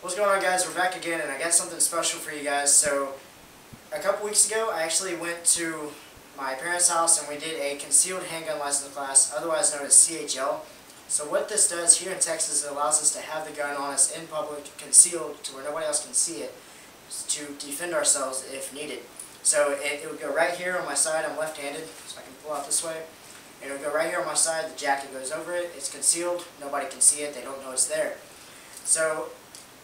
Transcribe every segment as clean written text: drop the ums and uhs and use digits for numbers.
What's going on, guys? We're back again, and I got something special for you guys. So a couple weeks ago I actually went to my parents' house and we did a concealed handgun license class, otherwise known as CHL. So what this does here in Texas, it allows us to have the gun on us in public, concealed to where nobody else can see it, to defend ourselves if needed. So it would go right here on my side. I'm left-handed, so I can pull out this way. And it would go right here on my side. The jacket goes over it. It's concealed. Nobody can see it. They don't know it's there. So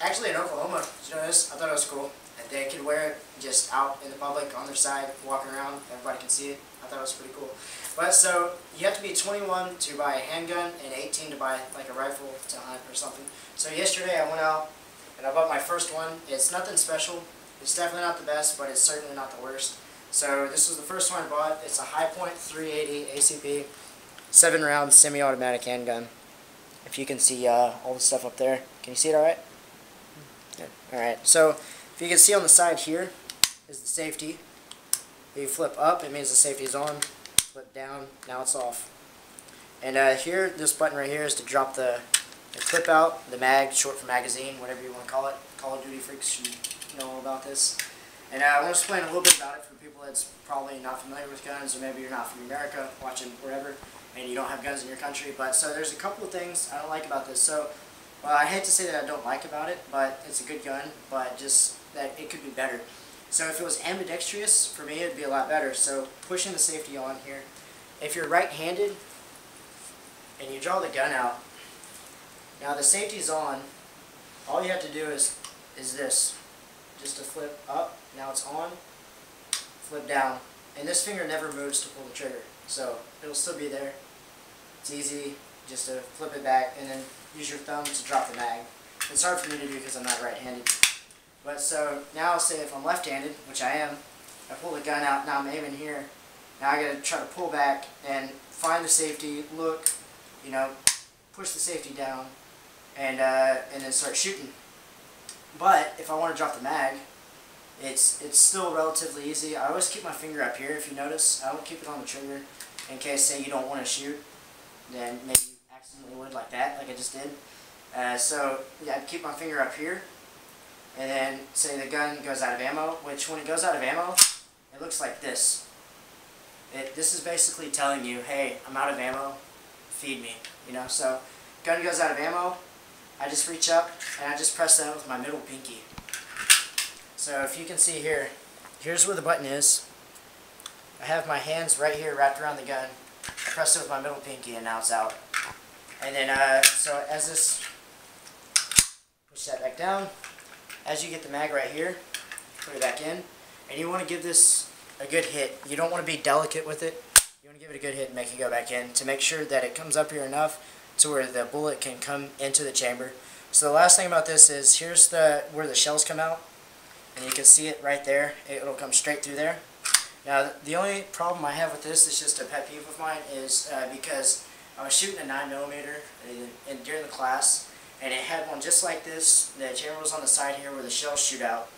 actually in Oklahoma, did you know this? I thought it was cool. That they could wear it just out in the public on their side, walking around. Everybody can see it. I thought it was pretty cool. But so you have to be 21 to buy a handgun and 18 to buy like a rifle to hunt or something. So yesterday I went out and I bought my first one. It's nothing special. It's definitely not the best, but it's certainly not the worst. So this was the first one I bought. It's a High Point 380 ACP 7-round semi-automatic handgun. If you can see all the stuff up there. Can you see it alright? Good. Alright, so if you can see on the side here is the safety. If you flip up, it means the safety is on. Flip down, now it's off. And here, this button right here is to drop the clip out, the mag, short for magazine, whatever you want to call it. Call of Duty freaks should know all about this. And I want to explain a little bit about it for people that's probably not familiar with guns, or maybe you're not from America, watching wherever, and you don't have guns in your country. But so there's a couple of things I don't like about this. So, well, I hate to say that I don't like about it, but it's a good gun, but just that it could be better. So if it was ambidextrous, for me, it'd be a lot better. So pushing the safety on here. If you're right-handed and you draw the gun out, now the safety's on, all you have to do is this. Just to flip up, now it's on, flip down. And this finger never moves to pull the trigger. So it'll still be there. It's easy just to flip it back and then use your thumb to drop the mag. It's hard for me to do because I'm not right-handed. But so now say if I'm left-handed, which I am, I pull the gun out, now I'm aiming here. Now I gotta try to pull back and find the safety, look, you know, push the safety down, and then start shooting. But if I want to drop the mag, it's still relatively easy. I always keep my finger up here, if you notice. I don't keep it on the trigger in case, say, you don't want to shoot. Then maybe you accidentally would like that, like I just did. So yeah, I'd keep my finger up here. And then, say the gun goes out of ammo, which when it goes out of ammo, it looks like this. This is basically telling you, hey, I'm out of ammo, feed me. You know, so gun goes out of ammo, I just reach up and I just press that with my middle pinky. So if you can see here, here's where the button is. I have my hands right here wrapped around the gun. I press it with my middle pinky and now it's out. And then, so as this, push that back down. As you get the mag right here, put it back in, and you want to give this a good hit. You don't want to be delicate with it. You want to give it a good hit and make it go back in to make sure that it comes up here enough to where the bullet can come into the chamber. So the last thing about this is here's where the shells come out, and you can see it right there. It'll come straight through there. Now the only problem I have with this is just a pet peeve of mine is because I was shooting a 9mm during the class. And it had one just like this. The chamber was on the side here where the shells shoot out.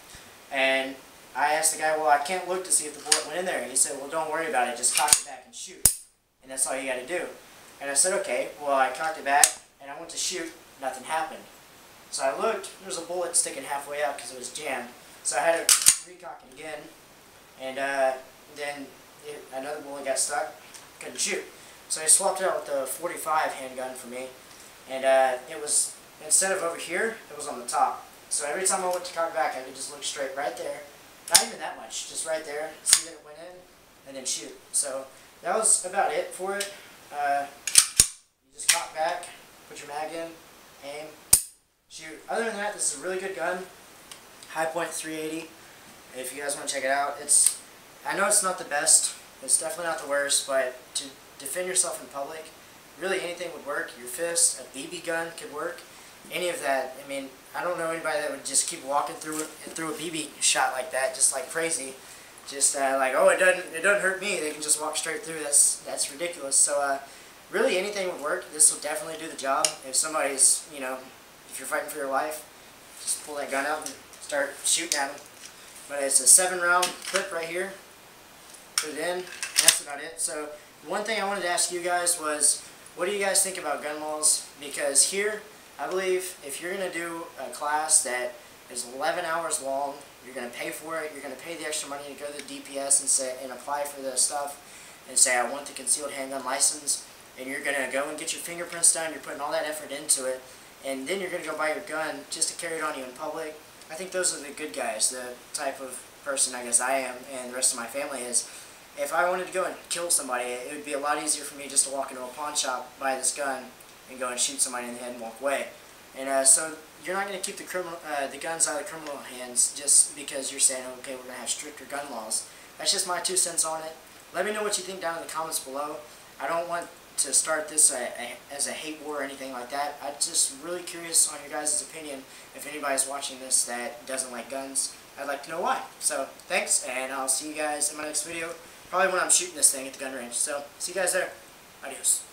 And I asked the guy, well, I can't look to see if the bullet went in there. And he said, well, don't worry about it. Just cock it back and shoot. And that's all you got to do. And I said, okay. Well, I cocked it back, and I went to shoot. Nothing happened. So I looked. There was a bullet sticking halfway out because it was jammed. So I had to recock it again. And then another bullet got stuck. Couldn't shoot. So I swapped it out with the 45 handgun for me. And it was... instead of over here, it was on the top. So every time I went to cock back, I could just look straight right there. Not even that much, just right there. See that it went in, and then shoot. So that was about it for it. You just cock back, put your mag in, aim, shoot. Other than that, this is a really good gun. High Point 380. If you guys want to check it out, I know it's not the best. It's definitely not the worst, but to defend yourself in public, really anything would work. Your fist, a BB gun could work. Any of that. I mean, I don't know anybody that would just keep walking through a BB shot like that, just like crazy. Just like, oh, it doesn't hurt me. They can just walk straight through. That's ridiculous. So really anything would work. This will definitely do the job. If somebody's, you know, if you're fighting for your life, just pull that gun out and start shooting at them. But it's a 7-round clip right here. Put it in. That's about it. So one thing I wanted to ask you guys was, what do you guys think about gun laws? Because here, I believe if you're going to do a class that is 11 hours long, you're going to pay for it, you're going to pay the extra money to go to the DPS and apply for the stuff and say, I want the concealed handgun license, and you're going to go and get your fingerprints done, you're putting all that effort into it, and then you're going to go buy your gun just to carry it on you in public. I think those are the good guys, the type of person I guess I am and the rest of my family is. If I wanted to go and kill somebody, it would be a lot easier for me just to walk into a pawn shop, buy this gun, and go and shoot somebody in the head and walk away. And so you're not going to keep the guns out of the criminal hands just because you're saying, okay, we're going to have stricter gun laws. That's just my 2 cents on it. Let me know what you think down in the comments below. I don't want to start this as a hate war or anything like that. I'm just really curious on your guys' opinion. If anybody's watching this that doesn't like guns, I'd like to know why. So thanks, and I'll see you guys in my next video, probably when I'm shooting this thing at the gun range. So see you guys there. Adios.